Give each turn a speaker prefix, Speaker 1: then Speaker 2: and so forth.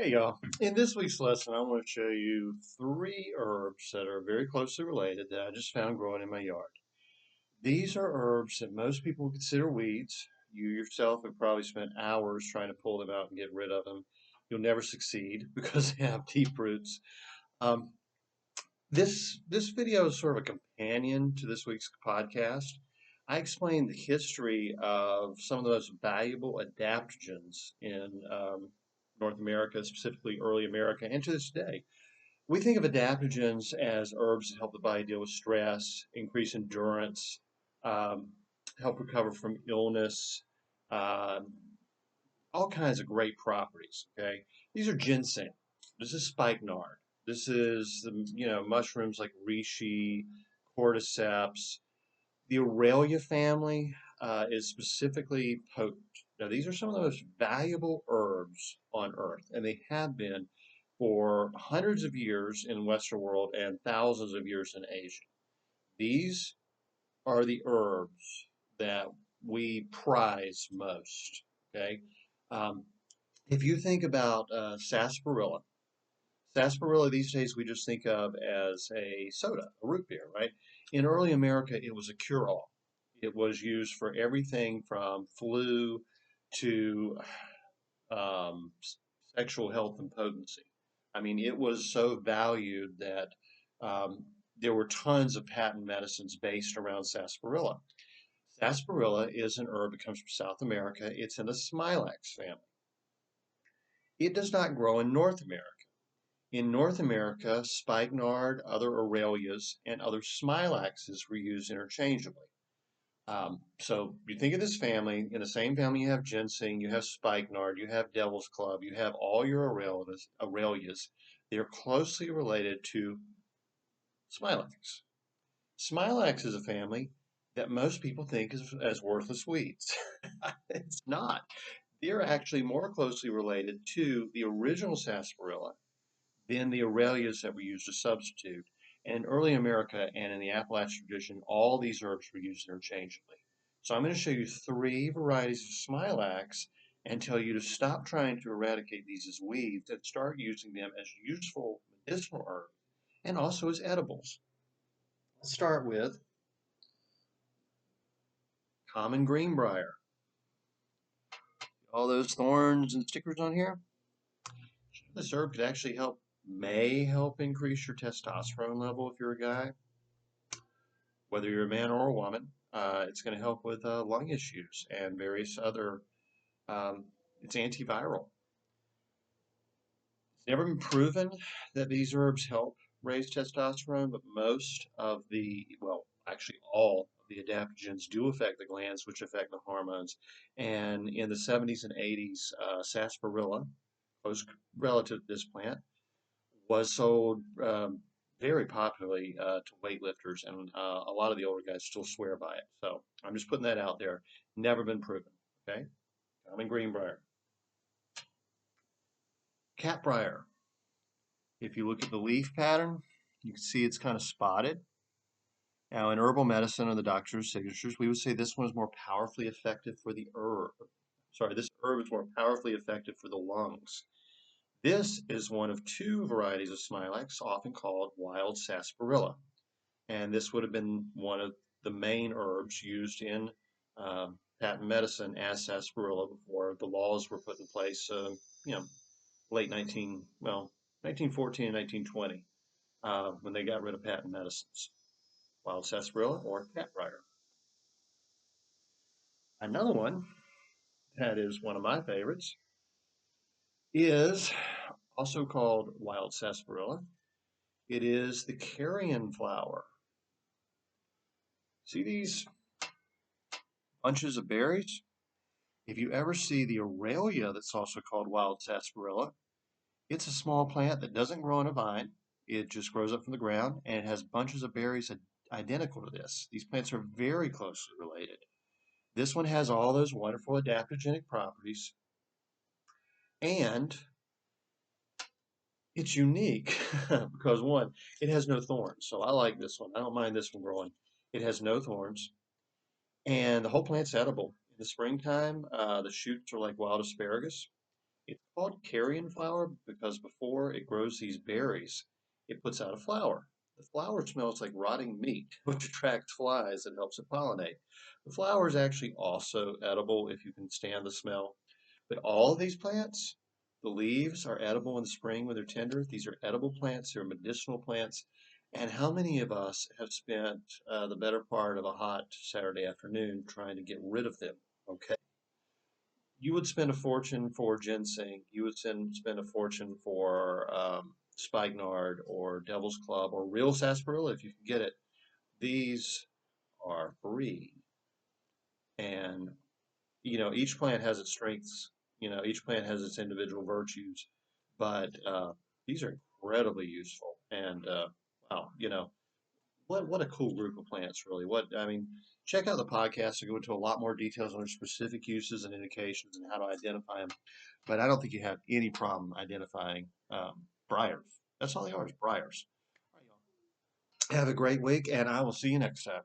Speaker 1: Hey y'all, in this week's lesson, I want to show you three herbs that are very closely related that I just found growing in my yard. These are herbs that most people would consider weeds. You yourself have probably spent hours trying to pull them out and get rid of them. You'll never succeed because they have deep roots. Um, this video is sort of a companion to this week's podcast. I explain the history of some of the most valuable adaptogens in North America, specifically early America, and to this day. We think of adaptogens as herbs that help the body deal with stress, increase endurance, um, help recover from illness, uh, all kinds of great properties. Okay, these are ginseng. This is spikenard. This is the mushrooms like reishi, cordyceps. The Aurelia family is specifically potent. Now, these are some of the most valuable herbs on earth, and they have been for hundreds of years in the Western world and thousands of years in Asia. These are the herbs that we prize most. Okay, um, if you think about sarsaparilla, sarsaparilla these days we just think of as a soda, a root beer, right? In early America, it was a cure-all. It was used for everything from flu to um, sexual health and potency. I mean, it was so valued that um, there were tons of patent medicines based around sarsaparilla. Sarsaparilla is an herb that comes from South America. It's in the Smilax family. It does not grow in North America. In North America, spikenard, other Aurelias, and other Smilaxes were used interchangeably. So you think of this family, in the same family you have ginseng, you have spikenard, you have devil's club, you have all your Aurelias. They're closely related to Smilax. Smilax is a family that most people think is as worthless weeds. It's not. They're actually more closely related to the original sarsaparilla than the Aurelias that were used to substitute. And in early America and in the Appalachian tradition, all these herbs were used interchangeably. So I'm going to show you three varieties of Smilax and tell you to stop trying to eradicate these as weeds and start using them as useful medicinal herbs and also as edibles. Let's start with common greenbrier. All those thorns and stickers on here. This herb could actually may help increase your testosterone level if you're a guy. Whether you're a man or a woman. It's going to help with lung issues and various other, um, it's antiviral. It's never been proven that these herbs help raise testosterone, but most of well, actually all of the adaptogens do affect the glands, which affect the hormones. And in the 70s and 80s, sarsaparilla, close relative to this plant, was sold very popularly to weightlifters, and a lot of the older guys still swear by it. So I'm just putting that out there. Never been proven. Okay, common greenbrier, cat briar. If you look at the leaf pattern, you can see it's kind of spotted. Now, in herbal medicine and the doctor's signatures, we would say this one is more powerfully effective for the herb. Sorry, this herb is more powerfully effective for the lungs. This is one of two varieties of Smilax, often called wild sarsaparilla. And this would have been one of the main herbs used in patent medicine as sarsaparilla before the laws were put in place, you know, late 1914 and 1920, when they got rid of patent medicines. Wild sarsaparilla or catbrier. Another one that is one of my favorites is also called wild sarsaparilla. It is the carrion flower. See these bunches of berries? If you ever see the Aurelia that's also called wild sarsaparilla, it's a small plant that doesn't grow on a vine. It just grows up from the ground and it has bunches of berries identical to this. These plants are very closely related. This one has all those wonderful adaptogenic properties and it's unique because one, it has no thorns. So I like this one. I don't mind this one growing. It has no thorns and the whole plant's edible. In the springtime, the shoots are like wild asparagus. It's called carrion flower because before it grows these berries, it puts out a flower. The flower smells like rotting meat, which attracts flies and helps it pollinate. The flower is actually also edible if you can stand the smell. But all of these plants, the leaves are edible in the spring when they're tender. These are edible plants, they're medicinal plants. And how many of us have spent the better part of a hot Saturday afternoon trying to get rid of them? Okay. You would spend a fortune for ginseng. You would spend a fortune for spikenard or devil's club or real sarsaparilla if you can get it. These are free. And, each plant has its strengths. Each plant has its individual virtues. But these are incredibly useful. And, wow, what a cool group of plants, really. Check out the podcast to go into a lot more details on their specific uses and indications and how to identify them. But I don't think you have any problem identifying briars. That's all they are is briars. Have a great week, and I will see you next time.